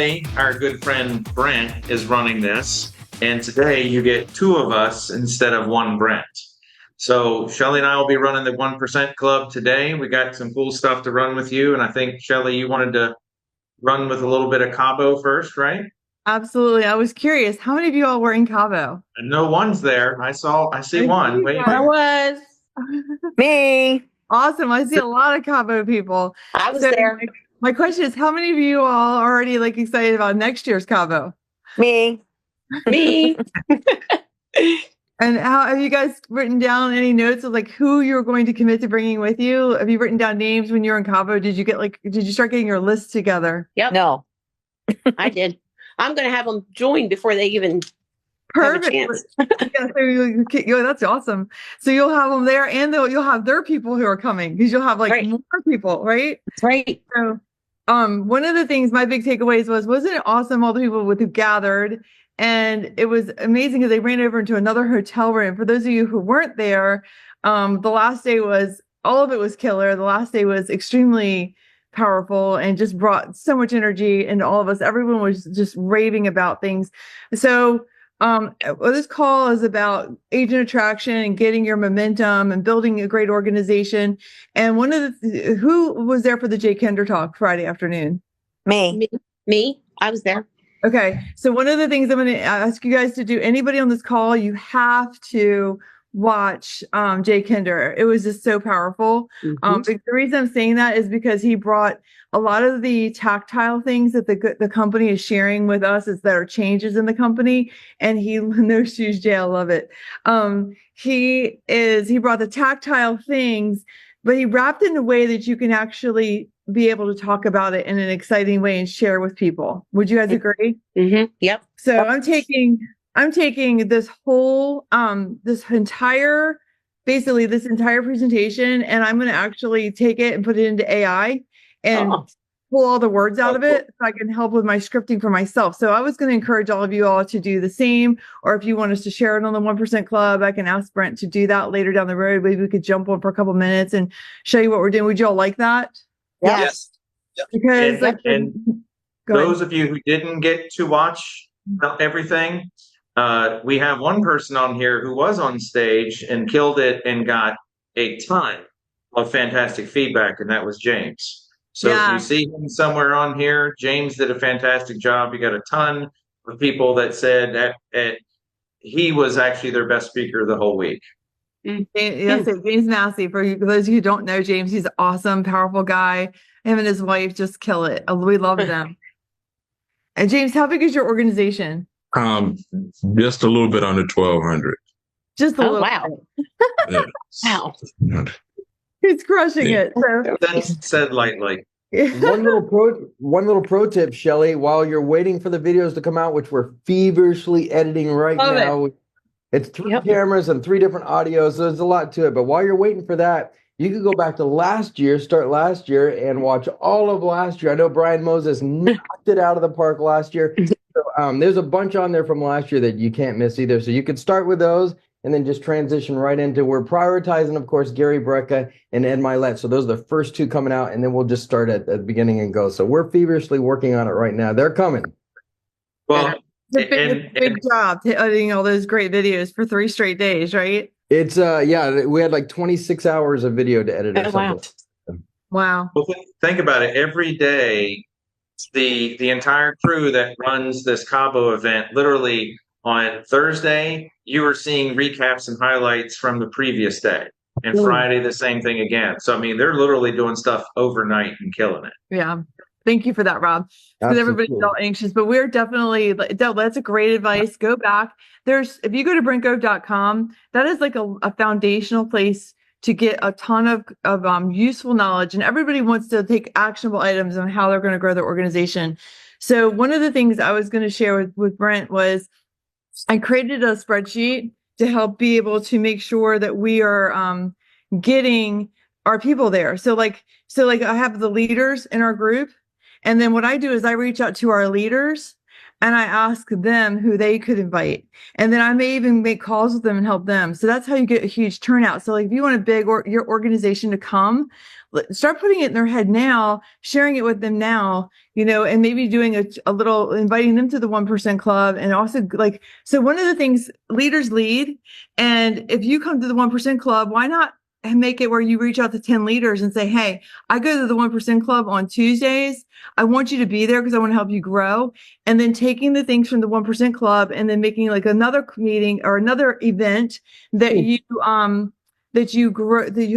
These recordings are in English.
Normally, our good friend Brent is running this, and today you get two of us instead of one Brent. So Shelly and I will be running the 1% Club today. We got some cool stuff to run with you, and I think Shelly, you wanted to run with a little bit of Cabo first, right? Absolutely. I was curious, how many of you all were in Cabo? And no one's there. I see I one. see Wait. one. I was. Me. Awesome. I see a lot of Cabo people. I was So there. my question is, how many of you all are already excited about next year's Cabo? Me. Me. And how have you guys written down any notes of who you're going to commit to bringing with you? Have you written down names when you're in Cabo? Did you start getting your list together? Yep. No. I did. I'm going to have them join before they even Perfect. have a chance. Yeah, that's awesome. So you'll have them there, and you'll have their people who are coming because you'll have Right. more people, right? That's right. So, one of the things my big takeaways wasn't it awesome all the people who gathered, and it was amazing because they ran over into another hotel room. For those of you who weren't there, the last day was all of it was killer. The last day was extremely powerful and just brought so much energy into all of us. Everyone was just raving about things. So this call is about agent attraction and getting your momentum and building a great organization. And one of who was there for the Jay Kinder talk Friday afternoon? Me. I was there. Okay. So one of the things I'm going to ask you guys to do, anybody on this call, you have to watch Jay Kinder. It was just so powerful. Mm-hmm. The reason I'm saying that is because he brought a lot of the tactile things that the company is sharing with us is that are changes in the company. And no shoes, Jay, I love it. He brought the tactile things, but he wrapped it in a way that you can actually be able to talk about it in an exciting way and share with people. Would you guys agree? Mm-hmm. Yep. So I'm taking this whole, this entire presentation, and I'm going to actually take it and put it into AI and pull all the words out of it so I can help with my scripting for myself. So I was going to encourage all of you all to do the same, or if you want us to share it on the 1% Club, I can ask Brent to do that later down the road. Maybe we could jump on for a couple minutes and show you what we're doing. Would you all like that? Yes. Because and those of you who didn't get to watch everything, we have one person on here who was on stage and killed it and got a ton of fantastic feedback, and that was James. So if you see him somewhere on here, James did a fantastic job. You got a ton of people that said that he was actually their best speaker the whole week. Yes, James Massey. For those of you who don't know James, he's an awesome, powerful guy. Him and his wife just kill it. We love them. And James, how big is your organization? Just a little bit under 1,200. Just a little. Wow. Yeah. Wow. He's crushing it. So. That's said lightly. One little pro tip, Shelly, while you're waiting for the videos to come out, which we're feverishly editing right now. It's 3 cameras and 3 different audios. So there's a lot to it. But while you're waiting for that, you can go back to start last year and watch all of last year. I know Brian Moses knocked it out of the park last year. So, there's a bunch on there from last year that you can't miss either. So you could start with those and then just transition right into, we're prioritizing, of course, Gary Brecka and Ed Milet. So those are the first 2 coming out, and then we'll just start at the beginning and go. So we're feverishly working on it right now. They're coming. Well, big job editing all those great videos for 3 straight days, right? It's we had 26 hours of video to edit. Wow. Well, think about it. Every day, the entire crew that runs this Cabo event, literally on Thursday, you were seeing recaps and highlights from the previous day. And Friday, the same thing again. So, I mean, they're literally doing stuff overnight and killing it. Yeah. Thank you for that, Rob. Because everybody's all anxious, but we're definitely, that's a great advice. Go back. If you go to brentgove.com, that is a foundational place to get a ton of useful knowledge. And everybody wants to take actionable items on how they're going to grow their organization. So one of the things I was going to share with Brent was I created a spreadsheet to help be able to make sure that we are getting our people there. So I have the leaders in our group. And then what I do is I reach out to our leaders and I ask them who they could invite. And then I may even make calls with them and help them. So that's how you get a huge turnout. So like if you want a big or your organization to come, start putting it in their head now, sharing it with them now, and maybe doing a little, inviting them to the 1% club. And also like, so one of the things, leaders lead. And if you come to the 1% club, why not make it where you reach out to 10 leaders and say, hey, I go to the 1% club on Tuesdays. I want you to be there because I want to help you grow. And then taking the things from the 1% club and then making like another meeting or another event that you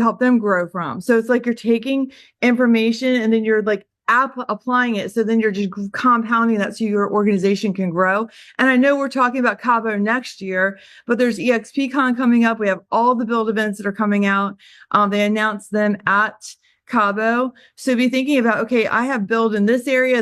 help them grow from. So it's like you're taking information and then you're like applying it. So then you're just compounding that so your organization can grow. And I know we're talking about Cabo next year, but there's EXPCon coming up. We have all the build events that are coming out. They announced them at Cabo. So be thinking about, okay, I have build in this area,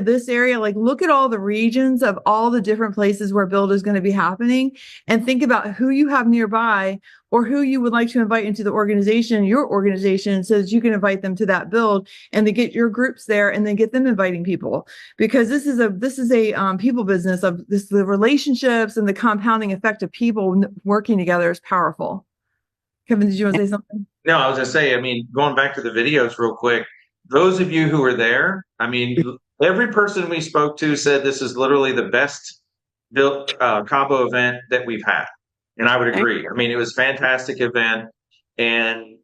like look at all the regions of all the different places where build is going to be happening and think about who you have nearby or who you would like to invite into the organization, your organization, so that you can invite them to that build and then get your groups there and then get them inviting people, because this is a people business of this, the relationships and the compounding effect of people working together is powerful. Kevin, did you want to say something? No, I was going to say, I mean, going back to the videos real quick, those of you who were there, I mean, every person we spoke to said this is literally the best built Cabo event that we've had. And I would agree. I mean, it was a fantastic event. And,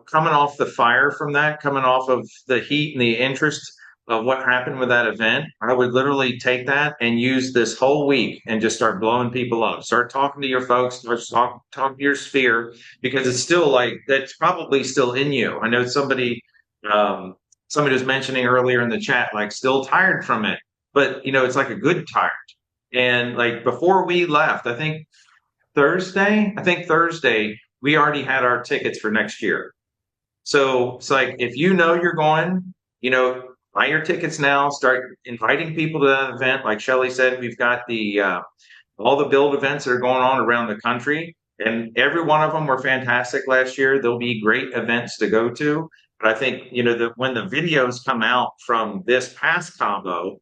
coming off the fire from that, coming off of the heat and the interest of what happened with that event, I would literally take that and use this whole week and just start blowing people up. Start talking to your folks, talk to your sphere, because it's still like, that's probably still in you. I know somebody was mentioning earlier in the chat, like still tired from it, but it's like a good tired. And like before we left, I think Thursday, we already had our tickets for next year. So it's like, if you're going, buy your tickets now, start inviting people to that event. Like Shelly said, we've got all the build events that are going on around the country, and every one of them were fantastic last year. There'll be great events to go to. But I think, when the videos come out from this past combo,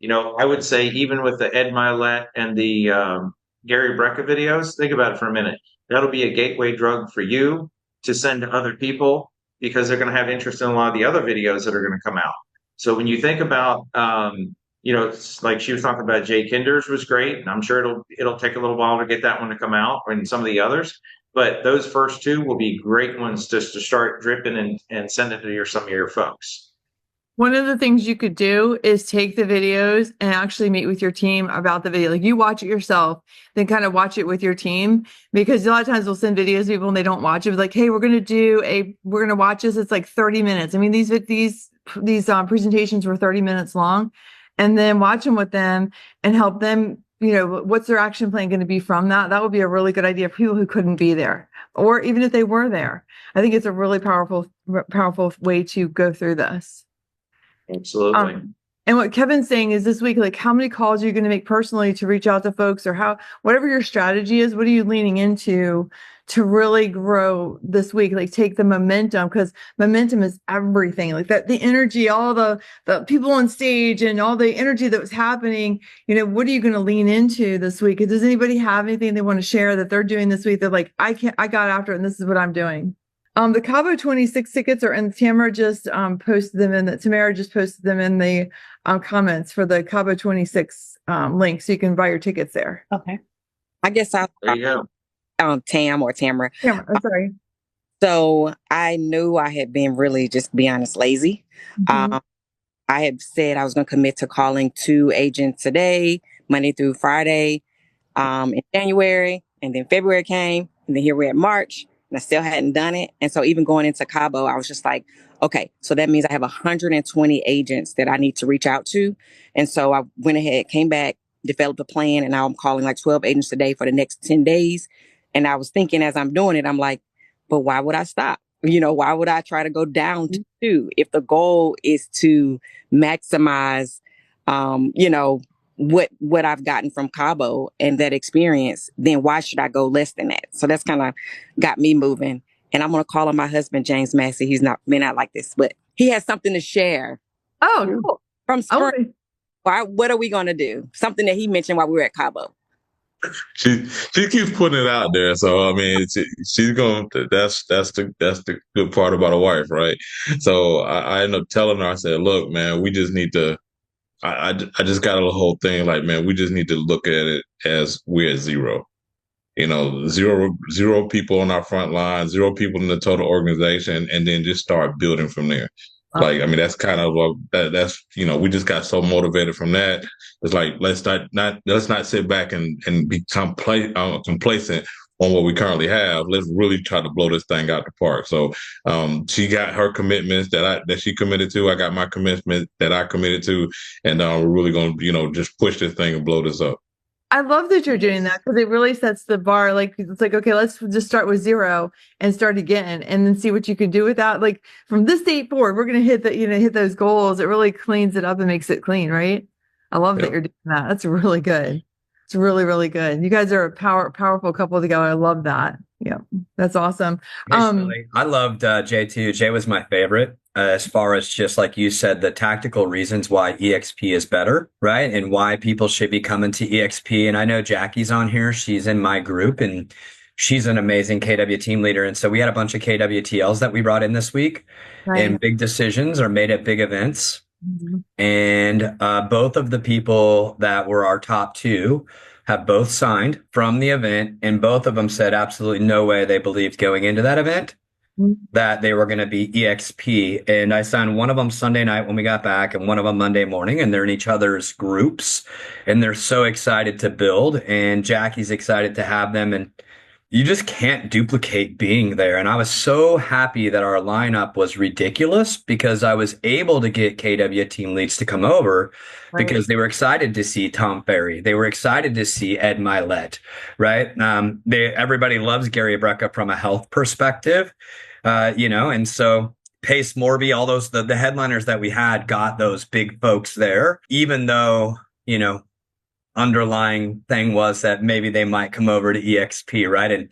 I would say even with the Ed Milet and the Gary Brecka videos, think about it for a minute. That'll be a gateway drug for you to send to other people, because they're going to have interest in a lot of the other videos that are going to come out. So when you think about, like she was talking about, Jay Kinder's was great, and I'm sure it'll take a little while to get that one to come out, and some of the others. But those first two will be great ones just to start dripping and send it to some of your folks. One of the things you could do is take the videos and actually meet with your team about the video. Like you watch it yourself, then kind of watch it with your team, because a lot of times we'll send videos to people and they don't watch it. It's like, hey, we're going to watch this. It's like 30 minutes. I mean, these presentations were 30 minutes long, and then watch them with them and help them, what's their action plan going to be from that? That would be a really good idea for people who couldn't be there, or even if they were there. I think it's a really powerful way to go through this. Absolutely. And what Kevin's saying is this week, like how many calls are you going to make personally to reach out to folks, or whatever your strategy is, what are you leaning into to really grow this week? Like take the momentum, because momentum is everything. Like that, the energy, all the people on stage and all the energy that was happening, what are you going to lean into this week? Does anybody have anything they want to share that they're doing this week? They're like, I got after it and this is what I'm doing. The Cabo 26 tickets are, and Tamara just posted them in the comments for the Cabo 26 link, so you can buy your tickets there. Okay. I guess There you go. Tam or Tamara. Tamara, I'm sorry. So I knew I had been really, just to be honest, lazy. Mm-hmm. I had said I was going to commit to calling 2 agents a day, Monday through Friday, in January, and then February came, and then here we're at March. And I still hadn't done it. And so even going into Cabo, I was just like, okay, so that means I have 120 agents that I need to reach out to. And so I went ahead, came back, developed a plan, and now I'm calling like 12 agents a day for the next 10 days. And I was thinking as I'm doing it, I'm like, but why would I stop? Why would I try to go down to 2 if the goal is to maximize, what I've gotten from Cabo and that experience? Then why should I go less than that? So that's kind of got me moving. And I'm going to call on my husband, James Massey. He's not like this, but he has something to share. Oh, cool. From spring. What are we going to do? Something that he mentioned while we were at Cabo. She keeps putting it out there, so I mean, she's going. That's the good part about a wife, right? So I end up telling her, I said, "Look, man, we just need to." I just got a whole thing like, man, we just need to look at it as we're at zero. Zero people on our front line, zero people in the total organization, and then just start building from there. Like, I mean, that's kind of that's we just got so motivated from that. It's like let's not sit back and be complacent on what we currently have. Let's really try to blow this thing out the park. So she got her commitments that she committed to. I got my commitment that I committed to, and we're really going to just push this thing and blow this up. I love that you're doing that because it really sets the bar. Like, it's like, okay, let's just start with zero and start again and then see what you can do with that. Like, from this date forward, we're going to hit those goals. It really cleans it up and makes it clean, right? I love that you're doing that. That's really good. It's really, really good. You guys are a powerful couple together. I love that. Yeah, that's awesome. I loved Jay too. Jay was my favorite. As far as just like you said, the tactical reasons why EXP is better, right? And why people should be coming to EXP. And I know Jackie's on here. She's in my group and she's an amazing KW team leader. And so we had a bunch of KWTLs that we brought in this week, and big decisions are made at big events. Mm-hmm. And both of the people that were our top two have both signed from the event, and both of them said absolutely no way they believed going into that event that they were going to be EXP. And I signed one of them Sunday night when we got back and one of them Monday morning, and they're in each other's groups and they're so excited to build, and Jackie's excited to have them, and you just can't duplicate being there. And I was so happy that our lineup was ridiculous because I was able to get KW team leads to come over because they were excited to see Tom Ferry. They were excited to see Ed Milet, right? Everybody loves Gary Brecka from a health perspective, and so Pace Morby, all those, the headliners that we had got those big folks there, even though, underlying thing was that maybe they might come over to EXP, right? And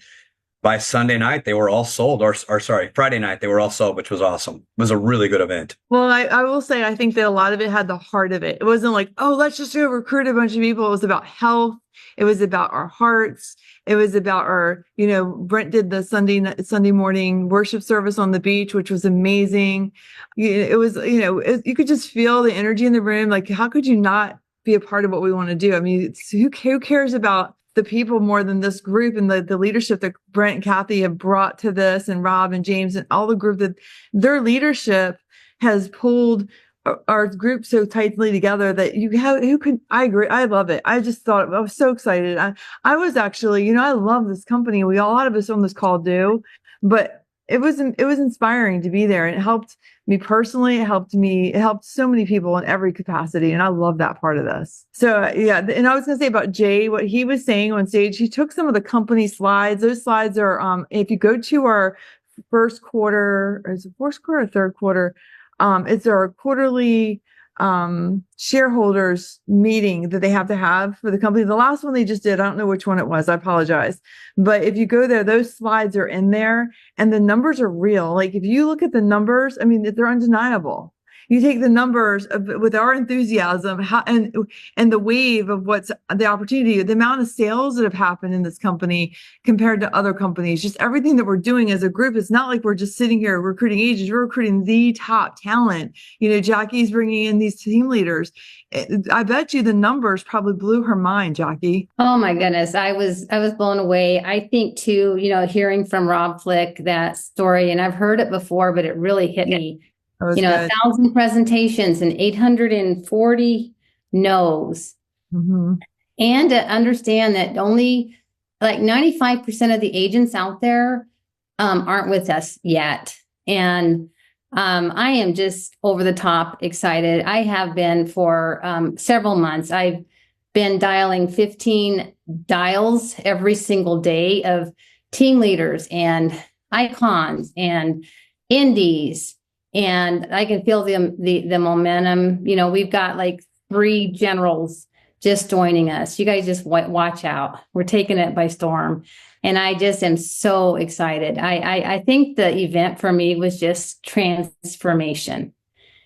by Sunday night, they were all sold, or sorry, Friday night, they were all sold, which was awesome. It was a really good event. Well, I will say, I think that a lot of it had the heart of it. It wasn't like, oh, let's just go recruit a bunch of people. It was about health. It was about our hearts. It was about our, Brent did the Sunday morning worship service on the beach, which was amazing. It was, you could just feel the energy in the room. Like, how could you not be a part of what we want to do? I mean, who cares about the people more than this group and the leadership that Brent and Kathy have brought to this, and Rob and James and all the group, that their leadership has pulled our group so tightly together that I agree. I love it. I just thought, I was so excited. I was actually, I love this company. A lot of us on this call do, but it was inspiring to be there, and it helped me personally. It helped so many people in every capacity. And I love that part of this. So yeah. And I was going to say about Jay, what he was saying on stage, he took some of the company slides. Those slides are, if you go to our first quarter, or is it fourth quarter or third quarter? It's our quarterly shareholders meeting that they have to have for the company. The last one they just did, I don't know which one it was. I apologize. But if you go there, those slides are in there and the numbers are real. Like, if you look at the numbers, I mean, they're undeniable. You take the numbers with our enthusiasm and the wave of what's the opportunity, the amount of sales that have happened in this company compared to other companies, just everything that we're doing as a group. It's not like we're just sitting here recruiting agents. We're recruiting the top talent. Jackie's bringing in these team leaders. I bet you the numbers probably blew her mind, Jackie. Oh my goodness. I was blown away. I think too, hearing from Rob Flick, that story, and I've heard it before, but it really hit me. 1,000 presentations and 840 no's. Mm-hmm. And to understand that only like 95% of the agents out there aren't with us yet. And I am just over the top excited. I have been for several months. I've been dialing 15 dials every single day of team leaders and icons and indies. And I can feel the momentum. We've got like 3 generals just joining us. You guys just watch out. We're taking it by storm. And I just am so excited. I think the event for me was just transformation.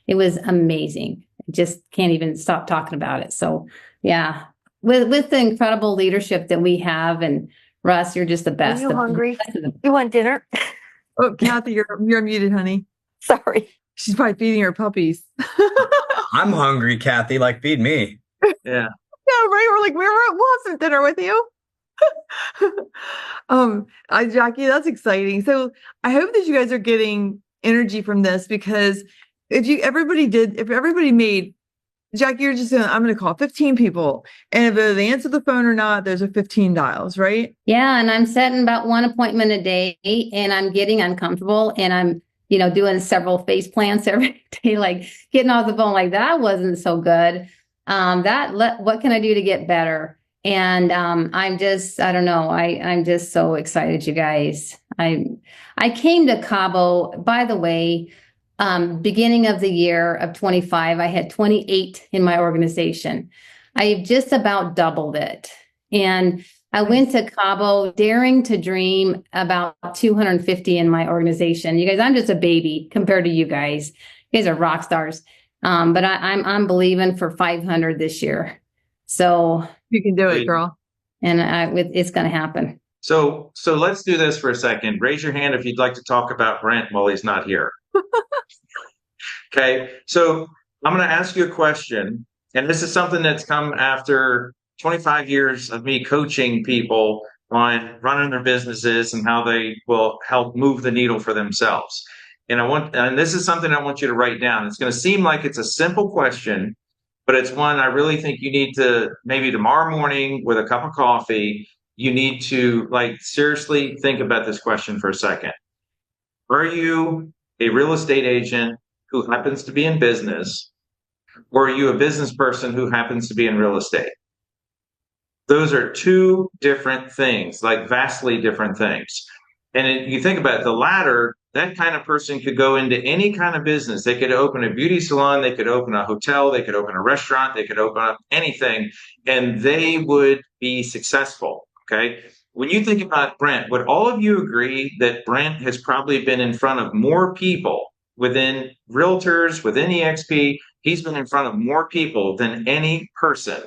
It was amazing. just can't even stop talking about it. So yeah, with the incredible leadership that we have, and Russ, you're just the best. Are you hungry? You want dinner? Oh, Kathy, you're muted, honey. Sorry. She's probably feeding her puppies. I'm hungry, Kathy. Like, feed me. Yeah. Yeah, right. We're like, we'll have some dinner with you. Jackie, that's exciting. So I hope that you guys are getting energy from this, because if everybody made, Jackie, you're just saying, I'm going to call 15 people, and if they answer the phone or not, there's a 15 dials, right? Yeah. And I'm setting about one appointment a day, and I'm getting uncomfortable, and I'm, doing several face plants every day, like getting off the phone, like that wasn't so good. What can I do to get better? And I don't know. I'm just so excited, you guys. I came to Cabo, by the way, beginning of the year of 25, I had 28 in my organization. I've just about doubled it. And I went to Cabo daring to dream about 250 in my organization. You guys, I'm just a baby compared to you guys. You guys are rock stars. But I'm believing for 500 this year. So you can do it, girl. And it's going to happen. So let's do this for a second. Raise your hand if you'd like to talk about Brent while he's not here. Okay. So I'm going to ask you a question, and this is something that's come after 25 years of me coaching people on running their businesses and how they will help move the needle for themselves. And this is something I want you to write down. It's going to seem like it's a simple question, but it's one I really think you need to, maybe tomorrow morning with a cup of coffee, you need to seriously think about this question for a second. Are you a real estate agent who happens to be in business, or are you a business person who happens to be in real estate? Those are two different things, vastly different things. And you think about it, the latter, that kind of person could go into any kind of business. They could open a beauty salon, they could open a hotel, they could open a restaurant, they could open up anything, and they would be successful, okay? When you think about Brent, would all of you agree that Brent has probably been in front of more people within realtors, within EXP? He's been in front of more people than any person,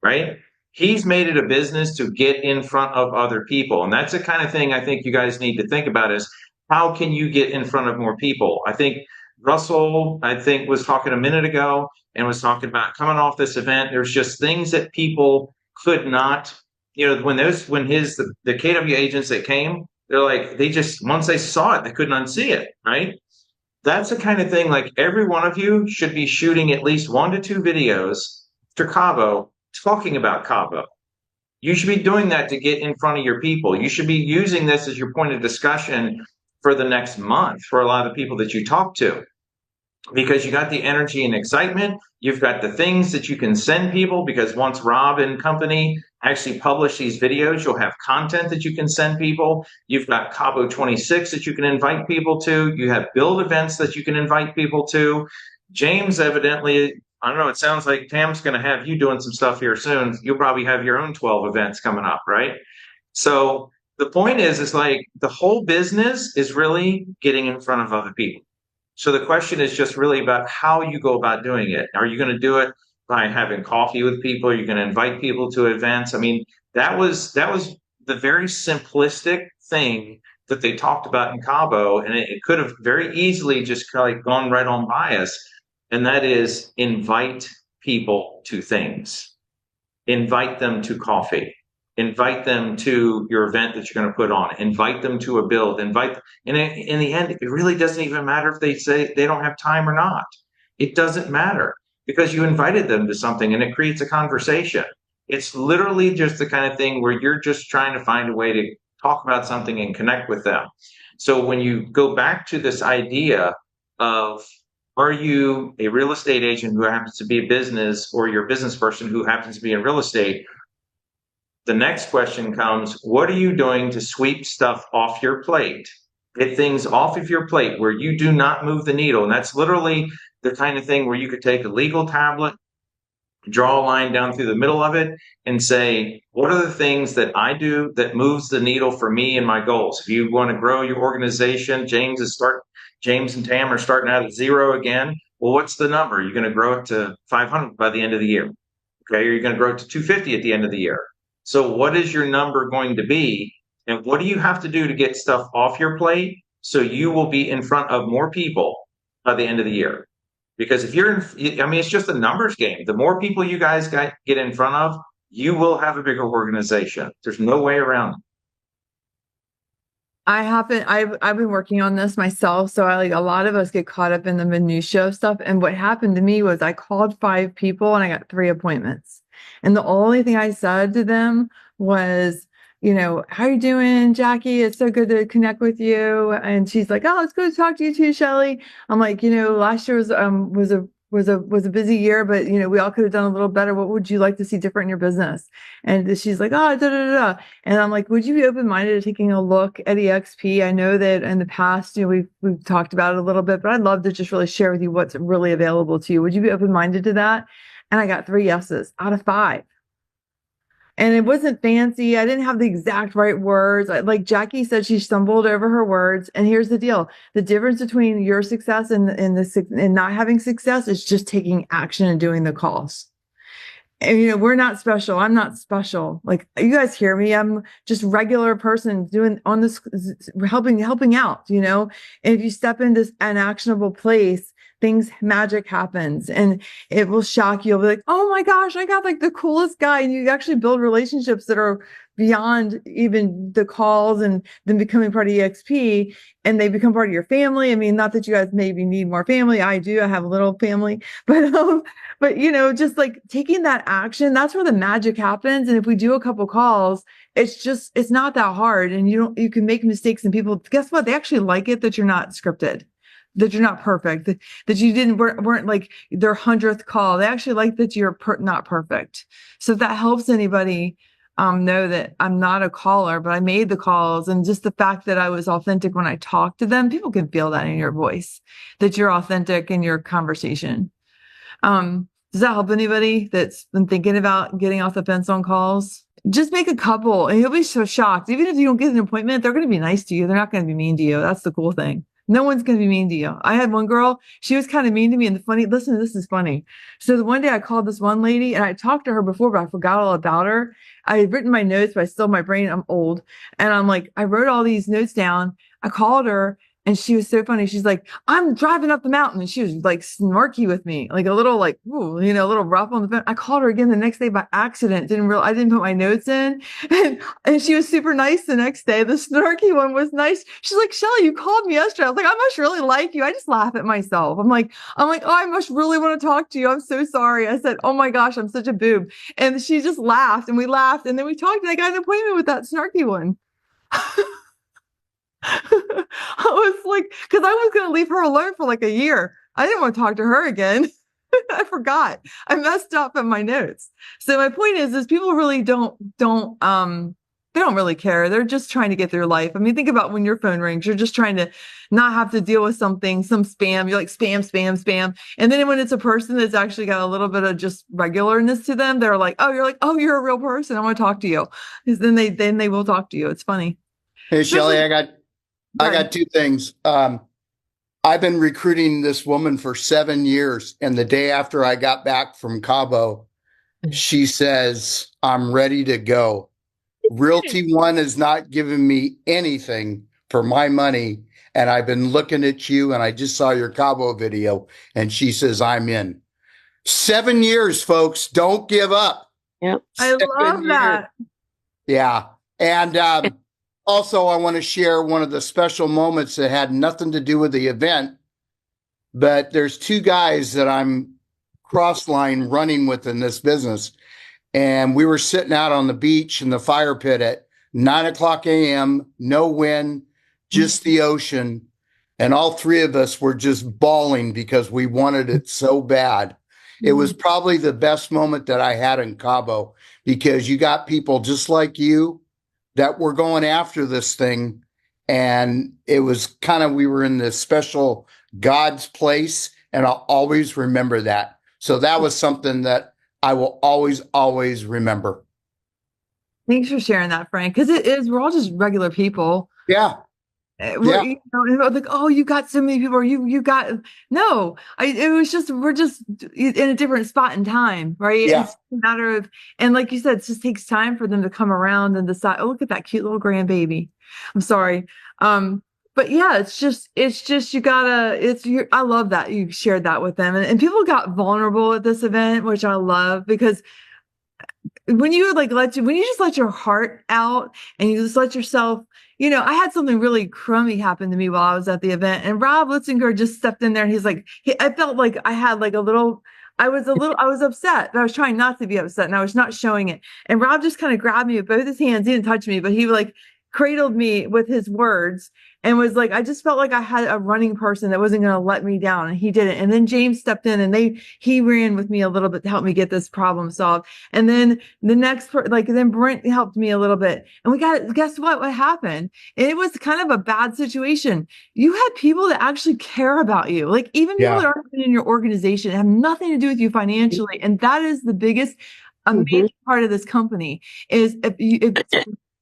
right? He's made it a business to get in front of other people. And that's the kind of thing I think you guys need to think about, is how can you get in front of more people? I think Russell, was talking a minute ago and was talking about coming off this event. There's just things that people could not, when the KW agents that came, they're once they saw it, they couldn't unsee it, right? That's the kind of thing, every one of you should be shooting at least 1 to 2 videos to Cabo talking about Cabo. You should be doing that to get in front of your people. You should be using this as your point of discussion for the next month for a lot of people that you talk to, because you got the energy and excitement. You've got the things that you can send people, because once Rob and company actually publish these videos, you'll have content that you can send people. You've got Cabo 26 that you can invite people to. You have build events that you can invite people to. James, evidently, I don't know, it sounds like Tam's going to have you doing some stuff here soon. You'll probably have your own 12 events coming up, right? So the point is the whole business is really getting in front of other people. So the question is just really about how you go about doing it. Are you going to do it by having coffee with people? Are you going to invite people to events? I mean, that was the very simplistic thing that they talked about in Cabo, and it could have very easily just gone right on by us. And that is, invite people to things. Invite them to coffee. Invite them to your event that you're going to put on. Invite them to a build. And in the end, it really doesn't even matter if they say they don't have time or not. It doesn't matter, because you invited them to something and it creates a conversation. It's literally just the kind of thing where you're just trying to find a way to talk about something and connect with them. So when you go back to this idea of, are you a real estate agent who happens to be a business, or you're a business person who happens to be in real estate? The next question comes, what are you doing to sweep stuff off your plate? Get things off of your plate where you do not move the needle. And that's literally the kind of thing where you could take a legal tablet, draw a line down through the middle of it, and say, what are the things that I do that moves the needle for me and my goals? If you want to grow your organization, James and Tam are starting out at 0 again. Well, what's the number? You're going to grow it to 500 by the end of the year. Okay. Or you're going to grow it to 250 at the end of the year. So what is your number going to be? And what do you have to do to get stuff off your plate so you will be in front of more people by the end of the year? Because if you're in, I mean, it's just a numbers game. The more people you guys get in front of, you will have a bigger organization. There's no way around it. I've been working on this myself. So a lot of us get caught up in the minutia of stuff. And what happened to me was I called 5 people and I got 3 appointments. And the only thing I said to them was, how you doing, Jackie? It's so good to connect with you. And she's like, oh, it's good to talk to you too, Shelly. I'm like, last year was a busy year, but we all could have done a little better. What would you like to see different in your business? And she's like, oh, da da da. And I'm like, would you be open-minded to taking a look at EXP? I know that in the past, we've talked about it a little bit, but I'd love to just really share with you what's really available to you. Would you be open-minded to that? And I got 3 yeses out of 5. And it wasn't fancy. I didn't have the exact right words. Like Jackie said, she stumbled over her words. And here's the deal. The difference between your success and not having success is just taking action and doing the calls. And, we're not special. I'm not special. Like, you guys hear me. I'm just regular person doing on this, helping out, And if you step into an actionable place, magic happens and it will shock you. You'll be like, oh my gosh, I got like the coolest guy. And you actually build relationships that are beyond even the calls and then becoming part of EXP, and they become part of your family. I mean, not that you guys maybe need more family. I do. I have a little family, but just like taking that action, that's where the magic happens. And if we do a couple calls, it's not that hard. And you can make mistakes, and people, guess what? They actually like it that you're not scripted, that you're not perfect, that you weren't like their 100th call. They actually like that you're not perfect. So if that helps anybody know that I'm not a caller, but I made the calls, and just the fact that I was authentic when I talked to them, people can feel that in your voice, that you're authentic in your conversation. Does that help anybody that's been thinking about getting off the fence on calls? Just make a couple and you'll be so shocked. Even if you don't get an appointment, they're going to be nice to you. They're not going to be mean to you. That's the cool thing. No one's going to be mean to you. I had one girl, she was kind of mean to me, and listen, this is funny. So the one day I called this one lady, and I talked to her before, but I forgot all about her. I had written my notes, but I still, my brain, I'm old. And I'm like, I wrote all these notes down. I called her, and she was so funny. She's like, I'm driving up the mountain. And she was like snarky with me, like a little like, ooh, a little rough on the phone. I called her again the next day by accident. I didn't put my notes in. And she was super nice the next day. The snarky one was nice. She's like, Shelly, you called me yesterday. I was like, I must really like you. I just laugh at myself. I'm like, oh, I must really want to talk to you. I'm so sorry. I said, oh my gosh, I'm such a boob. And she just laughed, and we laughed. And then we talked, and I got an appointment with that snarky one. I was like, because I was going to leave her alone for like a year. I didn't want to talk to her again. I forgot. I messed up in my notes. So my point is people really don't they don't really care. They're just trying to get through life. I mean, think about when your phone rings, you're just trying to not have to deal with some spam. You're like spam, spam, spam. And then when it's a person that's actually got a little bit of just regularness to them, they're like, oh, you're a real person. I want to talk to you. Then they will talk to you. It's funny. Hey, Shelly, I got 2 things. I've been recruiting this woman for 7 years. And the day after I got back from Cabo, she says, I'm ready to go. Realty One has not given me anything for my money. And I've been looking at you, and I just saw your Cabo video, and she says, I'm in. 7 years, folks. Don't give up. Yep. I love that. Yeah. And, also, I want to share one of the special moments that had nothing to do with the event, but there's 2 guys that I'm cross-line running with in this business. And we were sitting out on the beach in the fire pit at 9:00 a.m., no wind, just the ocean. And all 3 of us were just bawling because we wanted it so bad. It was probably the best moment that I had in Cabo, because you got people just like you that were going after this thing. And it was kind of, we were in this special God's place. And I'll always remember that. So that was something that I will always, always remember. Thanks for sharing that, Frank. Because we're all just regular people. Yeah. Yeah. You know, and like, oh, you got so many people, or you got no. It was just we're just in a different spot in time, right? Yeah. It's a matter of, and like you said, it just takes time for them to come around and decide. Oh, look at that cute little grandbaby. I'm sorry. But yeah, it's just you gotta. I love that you shared that with them, and people got vulnerable at this event, which I love because when you when you just let your heart out and you just let yourself, you know, I had something really crummy happen to me while I was at the event, and Rob Litzinger just stepped in there and he's like, I felt like I had like I was upset, but I was trying not to be upset and I was not showing it. And Rob just kind of grabbed me with both his hands. He didn't touch me, but he like cradled me with his words and was like, I just felt like I had a running person that wasn't going to let me down. And he didn't. And then James stepped in and he ran with me a little bit to help me get this problem solved. And then the next, then Brent helped me a little bit. And guess what happened? And it was kind of a bad situation. You had people that actually care about you. Like even people that aren't in your organization have nothing to do with you financially. And that is the biggest amazing part of this company is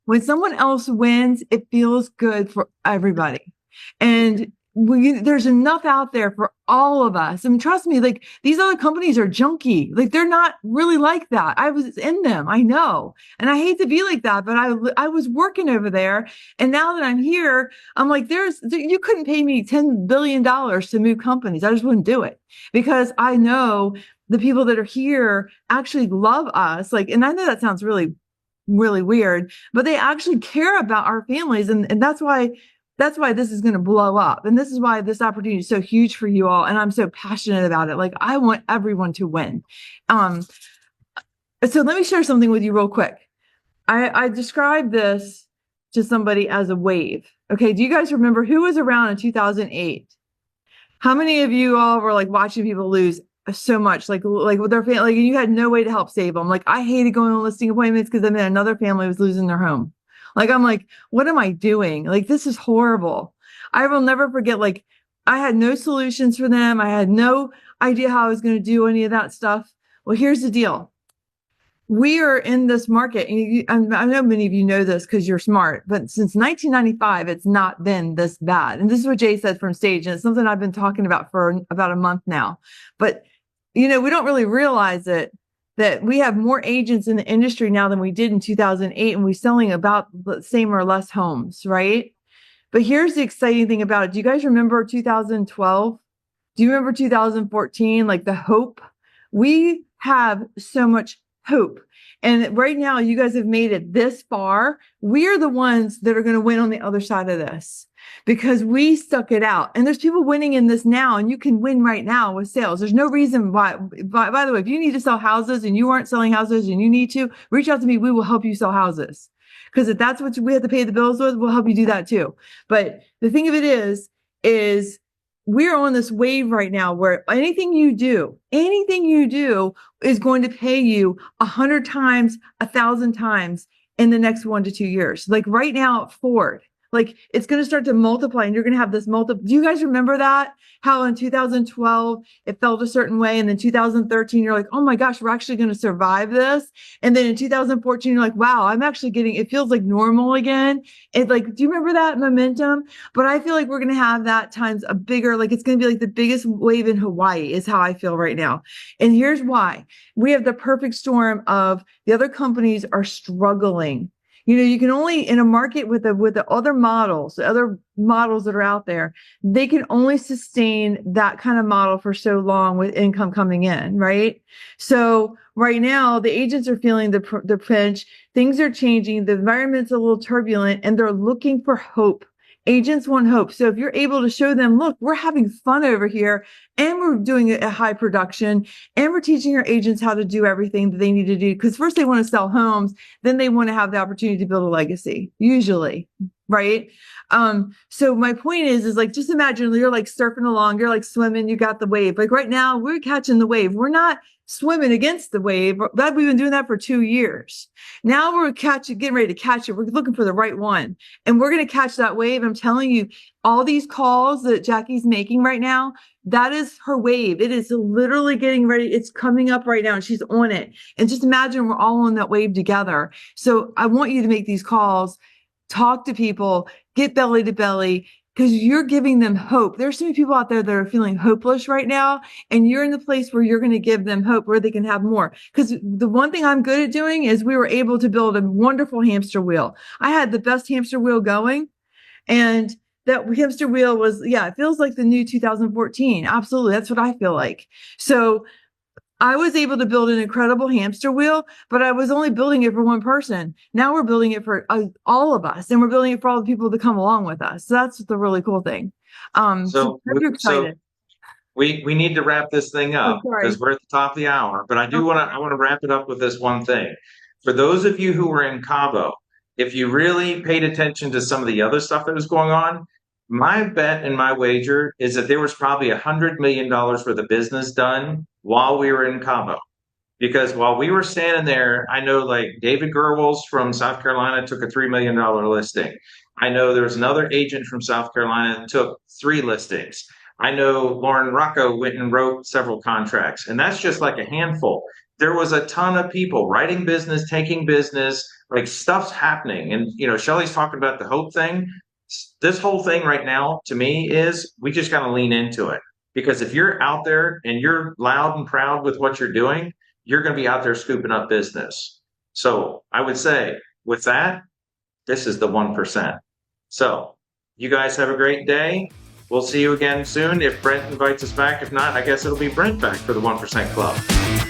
when someone else wins, it feels good for everybody. And there's enough out there for all of us. I mean, trust me, like these other companies are junky. Like they're not really like that. I was in them. I know. And I hate to be like that, but I was working over there. And now that I'm here, I'm like, you couldn't pay me $10 billion to move companies. I just wouldn't do it because I know the people that are here actually love us. Like, and I know that sounds really weird, but they actually care about our families. And that's why this is going to blow up. And this is why this opportunity is so huge for you all. And I'm so passionate about it. Like I want everyone to win. So let me share something with you real quick. I described this to somebody as a wave. Okay. Do you guys remember who was around in 2008? How many of you all were like watching people lose so much, like with their family, like you had no way to help save them? Like I hated going on listing appointments because I mean another family was losing their home. Like I'm like, what am I doing? Like this is horrible. I will never forget. Like I had no solutions for them. I had no idea how I was going to do any of that stuff. Well, here's the deal. We are in this market, and I know many of you know this because you're smart, but since 1995, it's not been this bad. And this is what Jay said from stage, and it's something I've been talking about for about a month now. But you know, we don't really realize it, that we have more agents in the industry now than we did in 2008, and we're selling about the same or less homes, right? But here's the exciting thing about it. Do you guys remember 2012? Do you remember 2014? Like the hope? We have so much hope. And right now, you guys have made it this far. We are the ones that are going to win on the other side of this because we stuck it out. And there's people winning in this now, and you can win right now with sales. There's no reason why. By the way, if you need to sell houses and you aren't selling houses and you need to, reach out to me. We will help you sell houses. Because if that's what we have to pay the bills with, we'll help you do that too. But the thing of it is we're on this wave right now where anything you do is going to pay you 100 times, 1,000 times in the next 1 to 2 years. Like right now at Ford, like it's going to start to multiply and you're going to have this do you guys remember that? How in 2012, it felt a certain way. And then 2013, you're like, oh my gosh, we're actually going to survive this. And then in 2014, you're like, wow, I'm actually it feels like normal again. It's like, do you remember that momentum? But I feel like we're going to have that times a bigger, like it's going to be like the biggest wave in Hawaii is how I feel right now. And here's why. We have the perfect storm of the other companies are struggling. You know, you can only in a market with the other models that are out there, they can only sustain that kind of model for so long with income coming in, right? So right now, the agents are feeling the pinch. Things are changing. The environment's a little turbulent, and they're looking for hope. Agents want hope. So if you're able to show them, look, we're having fun over here and we're doing a high production and we're teaching our agents how to do everything that they need to do. Because first they want to sell homes, then they want to have the opportunity to build a legacy, usually, right? So my point is like, just imagine you're like surfing along, you're like swimming, you got the wave. Like right now we're catching the wave. We're not swimming against the wave. We've been doing that for 2 years. Now we're getting ready to catch it. We're looking for the right one. And we're going to catch that wave. I'm telling you, all these calls that Jackie's making right now, that is her wave. It is literally getting ready. It's coming up right now and she's on it. And just imagine we're all on that wave together. So I want you to make these calls, talk to people, get belly to belly, because you're giving them hope. There's so many people out there that are feeling hopeless right now, and you're in the place where you're going to give them hope, where they can have more. Because the one thing I'm good at doing is we were able to build a wonderful hamster wheel. I had the best hamster wheel going, and that hamster wheel was, it feels like the new 2014. Absolutely. That's what I feel like. So I was able to build an incredible hamster wheel, but I was only building it for one person. Now we're building it for all of us, and we're building it for all the people that come along with us. So that's the really cool thing. So I'm excited. We need to wrap this thing up because we're at the top of the hour. But I want to wrap it up with this one thing. For those of you who were in Cabo, if you really paid attention to some of the other stuff that was going on, my bet and my wager is that there was probably $100 million worth of business done while we were in Cabo. Because while we were standing there, I know like David Gerwels from South Carolina took a $3 million listing. I know there was another agent from South Carolina that took 3 listings. I know Lauren Rocco went and wrote several contracts, and that's just like a handful. There was a ton of people writing business, taking business, like stuff's happening. And, Shelly's talking about the hope thing. This whole thing right now, to me, is we just got to lean into it. Because if you're out there and you're loud and proud with what you're doing, you're going to be out there scooping up business. So I would say with that, this is the 1%. So you guys have a great day. We'll see you again soon. If Brent invites us back, if not, I guess it'll be Brent back for the 1% Club.